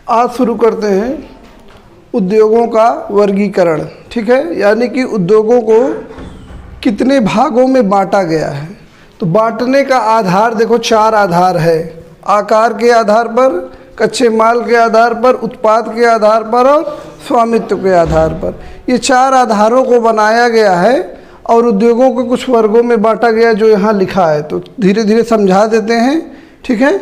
आज शुरू करते हैं उद्योगों का वर्गीकरण। ठीक है, यानी कि उद्योगों को कितने भागों में बांटा गया है। तो बांटने का आधार देखो, 4 आधार है। आकार के आधार पर, कच्चे माल के आधार पर, उत्पाद के आधार पर और स्वामित्व के आधार पर। ये 4 आधारों को बनाया गया है और उद्योगों को कुछ वर्गों में बांटा गया जो यहाँ लिखा है। तो धीरे धीरे समझा देते हैं। ठीक है,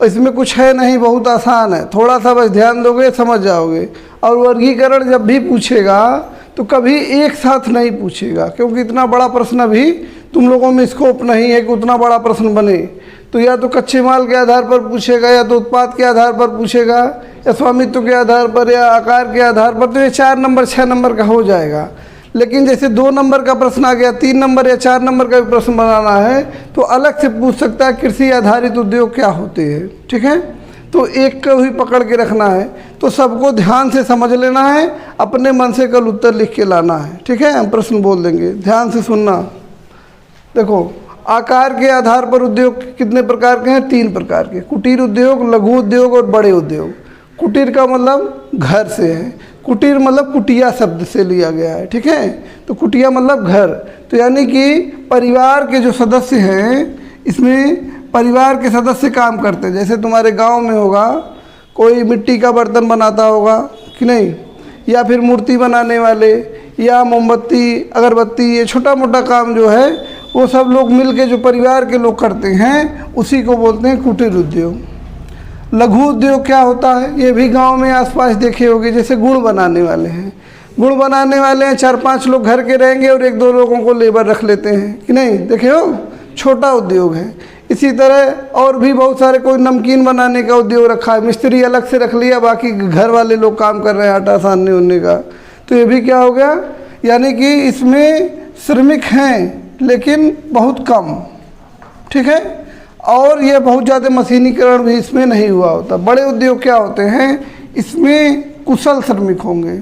इसमें कुछ है नहीं, बहुत आसान है, थोड़ा सा बस ध्यान दोगे समझ जाओगे। और वर्गीकरण जब भी पूछेगा तो कभी एक साथ नहीं पूछेगा, क्योंकि इतना बड़ा प्रश्न अभी तुम लोगों में स्कोप नहीं है कि उतना बड़ा प्रश्न बने। तो या तो कच्चे माल के आधार पर पूछेगा, या तो उत्पाद के आधार पर पूछेगा, या स्वामित्व के आधार पर, या आकार के आधार पर। तो ये 4 नंबर 6 नंबर का हो जाएगा। लेकिन जैसे 2 नंबर का प्रश्न आ गया, 3 नंबर या 4 नंबर का भी प्रश्न बनाना है तो अलग से पूछ सकता है कृषि आधारित उद्योग क्या होते हैं। ठीक है, तो एक को ही पकड़ के रखना है। तो सबको ध्यान से समझ लेना है, अपने मन से कल उत्तर लिख के लाना है। ठीक है, हम प्रश्न बोल देंगे, ध्यान से सुनना। देखो, आकार के आधार पर उद्योग कितने प्रकार के हैं? 3 प्रकार के। कुटीर उद्योग, लघु उद्योग और बड़े उद्योग। कुटीर का मतलब घर से है, कुटीर मतलब कुटिया शब्द से लिया गया है। ठीक है, तो कुटिया मतलब घर। तो यानी कि परिवार के जो सदस्य हैं, इसमें परिवार के सदस्य काम करते हैं। जैसे तुम्हारे गांव में होगा, कोई मिट्टी का बर्तन बनाता होगा कि नहीं, या फिर मूर्ति बनाने वाले, या मोमबत्ती अगरबत्ती, ये छोटा मोटा काम जो है वो सब लोग मिल के जो परिवार के लोग करते हैं उसी को बोलते हैं कुटीर उद्योग। लघु उद्योग क्या होता है? ये भी गांव में आसपास देखे होंगे। जैसे गुड़ बनाने वाले हैं, गुड़ बनाने वाले हैं, 4-5 लोग घर के रहेंगे और 1-2 लोगों को लेबर रख लेते हैं कि नहीं, देखे हो, छोटा उद्योग है। इसी तरह और भी बहुत सारे, कोई नमकीन बनाने का उद्योग रखा है, मिस्त्री अलग से रख लिया, बाकी घर वाले लोग काम कर रहे हैं आटा सानने उनने का। तो ये भी क्या हो गया, यानी कि इसमें श्रमिक हैं लेकिन बहुत कम। ठीक है, और ये बहुत ज़्यादा मशीनीकरण भी इसमें नहीं हुआ होता। बड़े उद्योग क्या होते हैं, इसमें कुशल श्रमिक होंगे।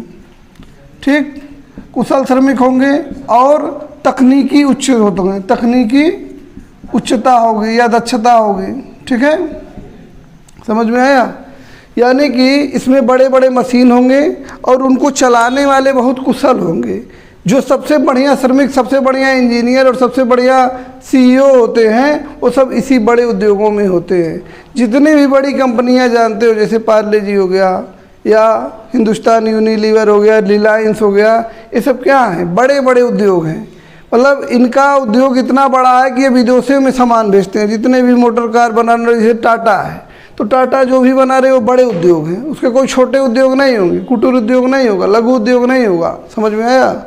ठीक, कुशल श्रमिक होंगे और तकनीकी उच्च होते हैं, तकनीकी उच्चता होगी या दक्षता होगी। ठीक है, समझ में आया? यानी कि इसमें बड़े बड़े मशीन होंगे और उनको चलाने वाले बहुत कुशल होंगे। जो सबसे बढ़िया श्रमिक, सबसे बढ़िया इंजीनियर और सबसे बढ़िया CEO होते हैं वो सब इसी बड़े उद्योगों में होते हैं। जितनी भी बड़ी कंपनियां जानते हो, जैसे पार्ले जी हो गया, या हिंदुस्तान यूनिलीवर हो गया, रिलायंस हो गया, ये सब क्या हैं, बड़े बड़े उद्योग हैं। मतलब इनका उद्योग इतना बड़ा है कि ये विदेशों में सामान भेजते हैं। जितने भी मोटर कार बनाने रहे, जैसे टाटा है, तो टाटा जो भी बना रहे वो बड़े उद्योग हैं, उसके कोई छोटे उद्योग नहीं होंगे, कुटीर उद्योग नहीं होगा, लघु उद्योग नहीं होगा। समझ में आया?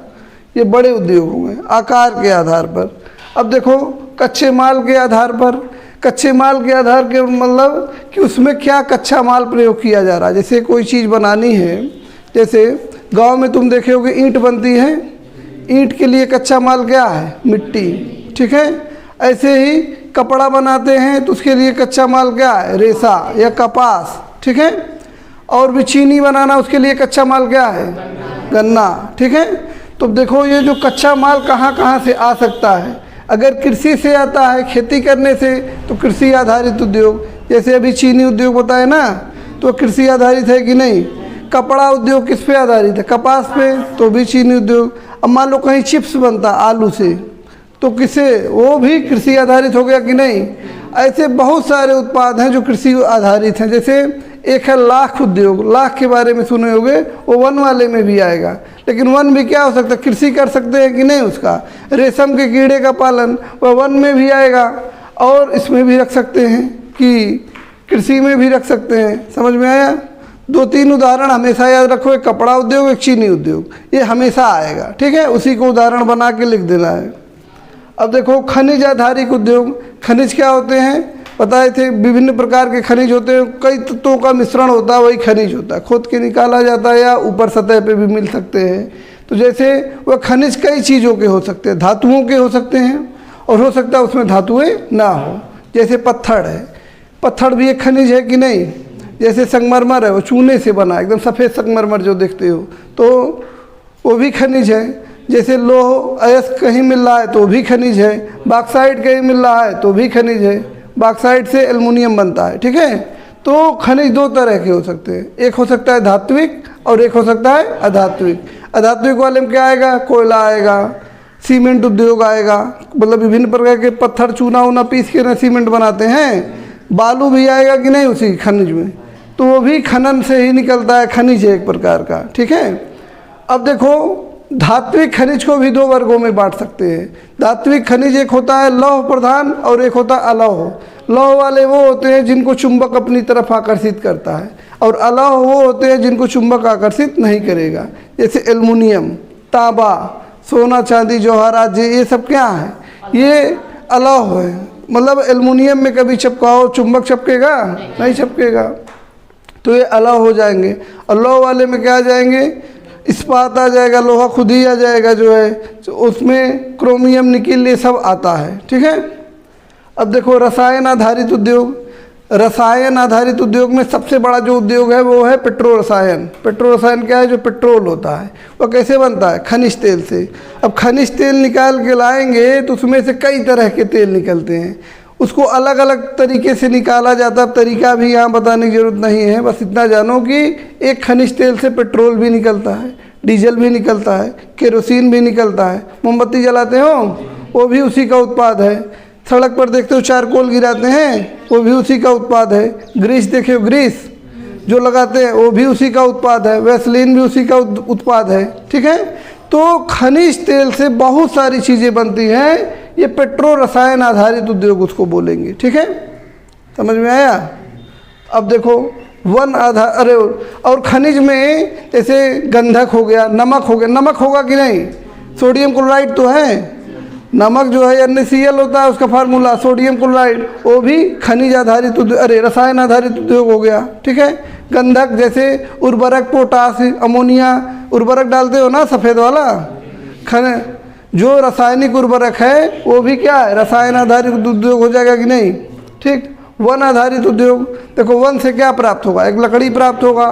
ये बड़े उद्योग होंगे आकार के आधार पर। अब देखो, कच्चे माल के आधार पर, कच्चे माल के आधार के मतलब कि उसमें क्या कच्चा माल प्रयोग किया जा रहा है। जैसे कोई चीज़ बनानी है, जैसे गांव में तुम देखे होगे ईंट बनती है, ईंट के लिए कच्चा माल क्या है, मिट्टी। ठीक है, ऐसे ही कपड़ा बनाते हैं तो उसके लिए कच्चा माल क्या है, रेशा या कपास। ठीक है, और भी चीनी बनाना, उसके लिए कच्चा माल क्या है, गन्ना। ठीक है, तो देखो ये जो कच्चा माल कहाँ कहाँ से आ सकता है। अगर कृषि से आता है, खेती करने से, तो कृषि आधारित उद्योग। जैसे अभी चीनी उद्योग बताए ना, तो कृषि आधारित है कि नहीं। कपड़ा उद्योग किस पे आधारित है, कपास पे, तो भी चीनी उद्योग। अब मान लो कहीं चिप्स बनता आलू से, तो किसे, वो भी कृषि आधारित हो गया कि नहीं। ऐसे बहुत सारे उत्पाद हैं जो कृषि आधारित हैं। जैसे एक है लाख उद्योग, लाख के बारे में सुने होंगे, वो वन वाले में भी आएगा। लेकिन वन भी क्या हो सकता है, कृषि कर सकते हैं कि नहीं उसका। रेशम के कीड़े का पालन वह वन में भी आएगा, और इसमें भी रख सकते हैं कि कृषि में भी रख सकते हैं। समझ में आया? 2-3 उदाहरण हमेशा याद रखो, एक कपड़ा उद्योग, एक चीनी उद्योग, ये हमेशा आएगा। ठीक है, उसी को उदाहरण बना के लिख देना है। अब देखो, खनिज आधारित उद्योग। खनिज क्या होते हैं, बताए थे, विभिन्न प्रकार के खनिज होते हैं, कई तत्वों का मिश्रण होता है, वही खनिज होता है। खोद के निकाला जाता है या ऊपर सतह पे भी मिल सकते हैं। तो जैसे वह खनिज कई चीज़ों के हो सकते हैं, धातुओं के हो सकते हैं, और हो सकता है उसमें धातुएं ना हो। जैसे पत्थर है, पत्थर भी एक खनिज है कि नहीं। जैसे संगमरमर है, वो चूने से बना, एकदम सफ़ेद संगमरमर जो देखते हो, तो वो भी खनिज है। जैसे लोह अयस्क कहीं मिल रहा है तो वो भी खनिज है। बॉक्साइट कहीं मिल रहा है तो भी खनिज है। बॉक्साइट से एल्युमिनियम बनता है। ठीक है, तो खनिज दो तरह के हो सकते हैं, एक हो सकता है धात्विक और एक हो सकता है अधात्विक। अधात्विक वाले में क्या आएगा, कोयला आएगा, सीमेंट उद्योग आएगा, मतलब विभिन्न प्रकार के पत्थर चूना वूना पीस के ना सीमेंट बनाते हैं। बालू भी आएगा कि नहीं उसी खनिज में, तो वो भी खनन से ही निकलता है, खनिज है एक प्रकार का, ठीक है। अब देखो धात्विक खनिज को भी दो वर्गों में बांट सकते हैं। धात्विक खनिज एक होता है लौह प्रधान और एक होता है अलौह। लौह वाले वो होते हैं जिनको चुंबक अपनी तरफ आकर्षित करता है, और अलौह वो होते हैं जिनको चुंबक आकर्षित नहीं करेगा, जैसे एल्युमिनियम, तांबा, सोना, चांदी, जवाहरात, ये सब क्या है, ये अलौह है। मतलब एल्युमिनियम में कभी चिपकाओ चुंबक चिपकेगा नहीं चिपकेगा, तो ये अलौह हो जाएंगे। और लौह वाले में क्या आ जाएंगे, इस्पात आ जाएगा, लोहा खुद ही आ जाएगा जो है, तो उसमें क्रोमियम, निकिल, ये सब आता है, ठीक है। अब देखो रसायन आधारित उद्योग। रसायन आधारित उद्योग में सबसे बड़ा जो उद्योग है वो है पेट्रो रसायन। पेट्रो रसायन क्या है, जो पेट्रोल होता है वो कैसे बनता है, खनिज तेल से। अब खनिज तेल निकाल के लाएंगे तो उसमें से कई तरह के तेल निकलते हैं, उसको अलग अलग तरीके से निकाला जाता है। तरीका भी यहाँ बताने की ज़रूरत नहीं है, बस इतना जानो कि एक खनिज तेल से पेट्रोल भी निकलता है, डीजल भी निकलता है, केरोसिन भी निकलता है, मोमबत्ती जलाते हो वो भी उसी का उत्पाद है, सड़क पर देखते हो चारकोल गिराते हैं वो भी उसी का उत्पाद है, ग्रीस देखे हो, ग्रीस जो लगाते हैं वो भी उसी का उत्पाद है, वैसलीन भी उसी का उत्पाद है, ठीक है। तो खनिज तेल से बहुत सारी चीज़ें बनती हैं, ये पेट्रो रसायन आधारित उद्योग उसको बोलेंगे, ठीक है, समझ में आया। अब देखो वन आधार, अरे और खनिज में जैसे गंधक हो गया, नमक हो गया, नमक होगा कि नहीं, सोडियम क्लोराइड तो है, नमक जो है NaCl होता है, उसका फार्मूला सोडियम क्लोराइड, वो भी खनिज आधारित अरे रसायन आधारित उद्योग हो गया, ठीक है। गंधक जैसे उर्वरक, पोटास, अमोनिया उर्वरक डालते हो ना सफ़ेद वाला, जो रासायनिक उर्वरक है वो भी क्या है, रसायन आधारित उद्योग हो जाएगा कि नहीं, ठीक। वन आधारित उद्योग, देखो वन से क्या प्राप्त होगा, एक लकड़ी प्राप्त होगा,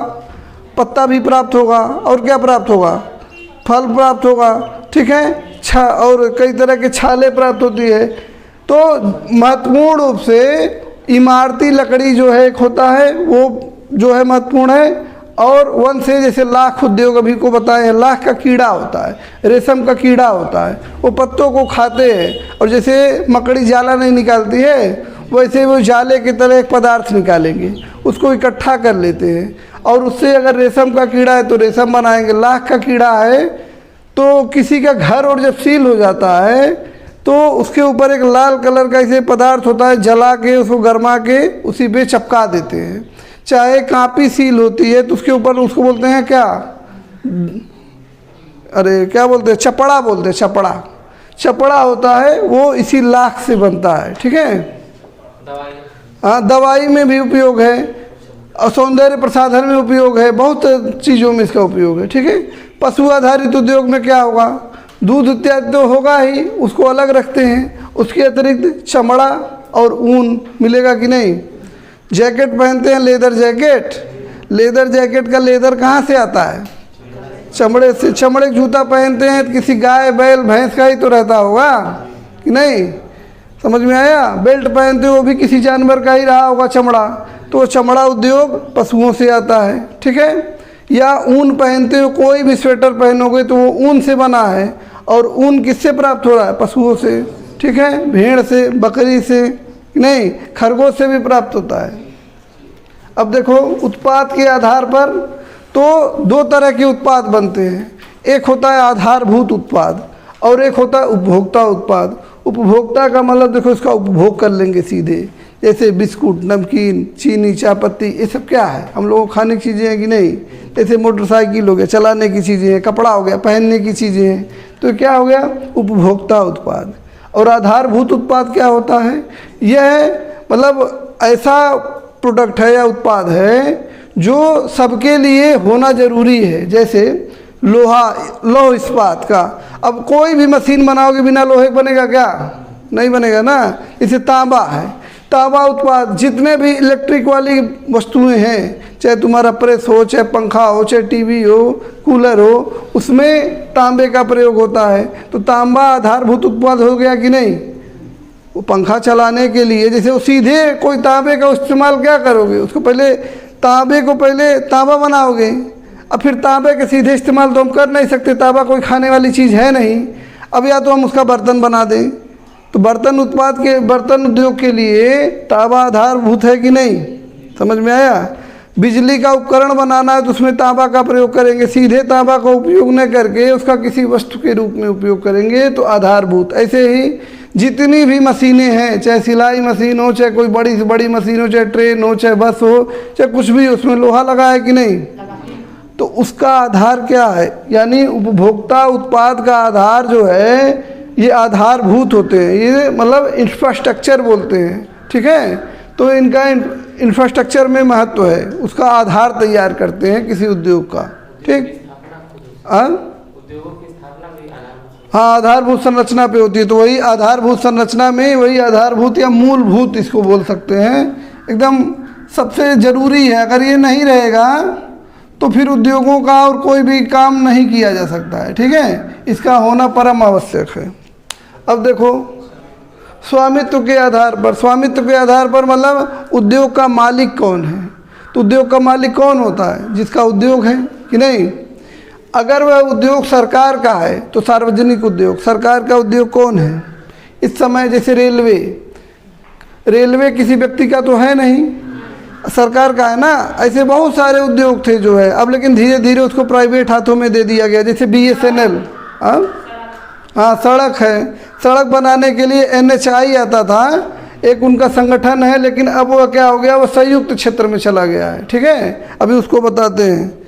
पत्ता भी प्राप्त होगा, और क्या प्राप्त होगा, फल प्राप्त होगा, ठीक है, और कई तरह के छाले प्राप्त होती है। तो महत्वपूर्ण रूप से इमारती लकड़ी जो है एक होता है, वो जो है महत्वपूर्ण है। और वन से जैसे लाख उद्योग अभी को बताए हैं, लाख का कीड़ा होता है, रेशम का कीड़ा होता है, वो पत्तों को खाते हैं, और जैसे मकड़ी जाला नहीं निकालती है वैसे वो जाले की तरह एक पदार्थ निकालेंगे, उसको इकट्ठा कर लेते हैं, और उससे अगर रेशम का कीड़ा है तो रेशम बनाएंगे। लाख का कीड़ा है तो किसी का घर और जब सील हो जाता है तो उसके ऊपर एक लाल कलर का ऐसे पदार्थ होता है, जला के उसको गरमा के उसी पे चिपका देते हैं। चाहे कापी सील होती है तो उसके ऊपर उसको बोलते हैं क्या, अरे क्या बोलते हैं, चपड़ा बोलते हैं, चपड़ा। चपड़ा होता है वो इसी लाख से बनता है, ठीक है। हाँ, दवाई में भी उपयोग है, और सौंदर्य प्रसाधन में उपयोग है, बहुत चीज़ों में इसका उपयोग है, ठीक है। पशु आधारित उद्योग में क्या होगा, दूध इत्यादि तो होगा ही, उसको अलग रखते हैं, उसके अतिरिक्त चमड़ा और ऊन मिलेगा कि नहीं। जैकेट पहनते हैं, लेदर जैकेट, लेदर जैकेट का लेदर कहाँ से आता है, चमड़े से। चमड़े का जूता पहनते हैं तो किसी गाय बैल भैंस का ही तो रहता होगा कि नहीं, समझ में आया। बेल्ट पहनते हो वो भी किसी जानवर का ही रहा होगा चमड़ा, तो चमड़ा उद्योग पशुओं से आता है, ठीक है। या ऊन पहनते हो, कोई भी स्वेटर पहनोगे तो वो ऊन से बना है, और ऊन किससे प्राप्त हो रहा है, पशुओं से, ठीक है, भेड़ से, बकरी से नहीं, खरगोश से भी प्राप्त होता है। अब देखो उत्पाद के आधार पर तो दो तरह के उत्पाद बनते हैं, एक होता है आधारभूत उत्पाद और एक होता है उपभोक्ता उत्पाद। उपभोक्ता का मतलब देखो इसका उपभोग कर लेंगे सीधे, जैसे बिस्कुट, नमकीन, चीनी, चायपत्ती, ये सब क्या है, हम लोगों को खाने की चीज़ें हैं कि नहीं। जैसे मोटरसाइकिल हो गया, चलाने की चीज़ें हैं, कपड़ा हो गया, पहनने की चीज़ें हैं, तो क्या हो गया, उपभोक्ता उत्पाद। और आधारभूत उत्पाद क्या होता है, यह मतलब ऐसा प्रोडक्ट है या उत्पाद है जो सबके लिए होना ज़रूरी है, जैसे लोहा, लौह इस्पात का। अब कोई भी मशीन बनाओगे बिना लोहे बनेगा क्या, नहीं बनेगा ना। जैसे तांबा है, तांबा उत्पाद, जितने भी इलेक्ट्रिक वाली वस्तुएं हैं, चाहे तुम्हारा प्रेस हो, चाहे पंखा हो, चाहे टीवी हो, कूलर हो, उसमें तांबे का प्रयोग होता है। तो तांबा आधारभूत उत्पाद हो गया कि नहीं, वो पंखा चलाने के लिए जैसे वो सीधे कोई तांबे का इस्तेमाल क्या करोगे, उसको पहले तांबे को पहले तांबा बनाओगे, अब फिर तांबे के सीधे इस्तेमाल तो हम कर नहीं सकते, तांबा कोई खाने वाली चीज़ है नहीं। अब या तो हम उसका बर्तन बना दें, तो बर्तन उद्योग के लिए तांबा आधारभूत है कि नहीं, समझ में आया। बिजली का उपकरण बनाना है तो उसमें तांबा का प्रयोग करेंगे, सीधे तांबा का उपयोग न करके उसका किसी वस्तु के रूप में उपयोग करेंगे तो आधारभूत। ऐसे ही जितनी भी मशीनें हैं, चाहे सिलाई मशीन हो, चाहे कोई बड़ी से बड़ी मशीन हो, चाहे ट्रेन हो, चाहे बस हो, चाहे कुछ भी, उसमें लोहा लगा है कि नहीं, तो उसका आधार क्या है, यानी उपभोक्ता उत्पाद का आधार जो है ये आधारभूत होते हैं, ये मतलब इंफ्रास्ट्रक्चर बोलते हैं, ठीक है। तो इनका इंफ्रास्ट्रक्चर में महत्व है, उसका आधार तैयार करते हैं किसी उद्योग का, ठीक। हाँ, आधारभूत संरचना पे होती है, तो वही आधारभूत संरचना में वही आधारभूत या मूलभूत इसको बोल सकते हैं, एकदम सबसे ज़रूरी है। अगर ये नहीं रहेगा तो फिर उद्योगों का और कोई भी काम नहीं किया जा सकता है, ठीक है। इसका होना परम आवश्यक है। अब देखो स्वामित्व के आधार पर मतलब उद्योग का मालिक कौन है, तो उद्योग का मालिक कौन होता है, जिसका उद्योग है कि नहीं। अगर वह उद्योग सरकार का है तो सार्वजनिक उद्योग, सरकार का उद्योग कौन है इस समय, जैसे रेलवे किसी व्यक्ति का तो है नहीं, सरकार का है ना। ऐसे बहुत सारे उद्योग थे जो है, अब लेकिन धीरे धीरे उसको प्राइवेट हाथों में दे दिया गया, जैसे BSNL। हाँ, सड़क है, सड़क बनाने के लिए NHI आता था, एक उनका संगठन है, लेकिन अब वह क्या हो गया, वो संयुक्त क्षेत्र में चला गया है, ठीक है। अभी उसको बताते हैं।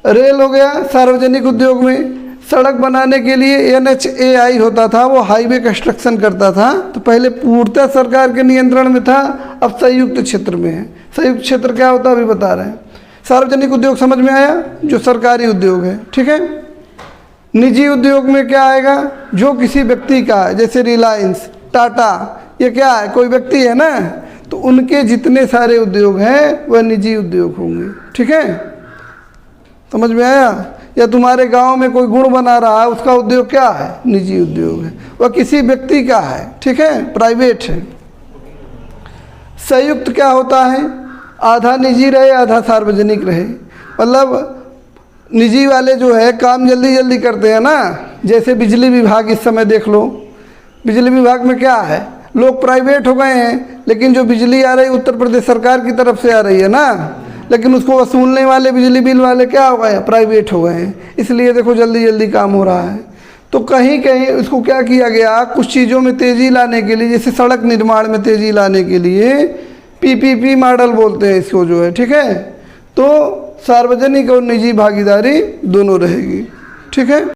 रेल हो गया सार्वजनिक उद्योग में, सड़क बनाने के लिए NHAI होता था, वो हाईवे कंस्ट्रक्शन करता था, तो पहले पूर्णतः सरकार के नियंत्रण में था, अब संयुक्त क्षेत्र में है। संयुक्त क्षेत्र क्या होता है अभी बता रहे हैं। सार्वजनिक उद्योग समझ में आया, जो सरकारी उद्योग है, ठीक है। निजी उद्योग में क्या आएगा, जो किसी व्यक्ति का है, जैसे रिलायंस, टाटा, ये क्या है, कोई व्यक्ति है ना, तो उनके जितने सारे उद्योग हैं वह निजी उद्योग होंगे, ठीक है। समझ में आया। या तुम्हारे गांव में कोई गुड़ बना रहा है, उसका उद्योग क्या है, निजी उद्योग है, वह किसी व्यक्ति का है, ठीक है, प्राइवेट है। संयुक्त क्या होता है, आधा निजी रहे आधा सार्वजनिक रहे, मतलब निजी वाले जो है काम जल्दी जल्दी करते हैं ना, जैसे बिजली विभाग इस समय देख लो, बिजली विभाग में क्या है, लोग प्राइवेट हो गए हैं, लेकिन जो बिजली आ रही है उत्तर प्रदेश सरकार की तरफ से आ रही है ना, लेकिन उसको वसूलने वाले बिजली बिल वाले क्या हो गए, प्राइवेट हो गए हैं, इसलिए देखो जल्दी जल्दी काम हो रहा है। तो कहीं कहीं उसको क्या किया गया, कुछ चीज़ों में तेज़ी लाने के लिए, जैसे सड़क निर्माण में तेज़ी लाने के लिए PPP मॉडल बोलते हैं इसको जो है, ठीक है। तो सार्वजनिक और निजी भागीदारी दोनों रहेगी, ठीक है।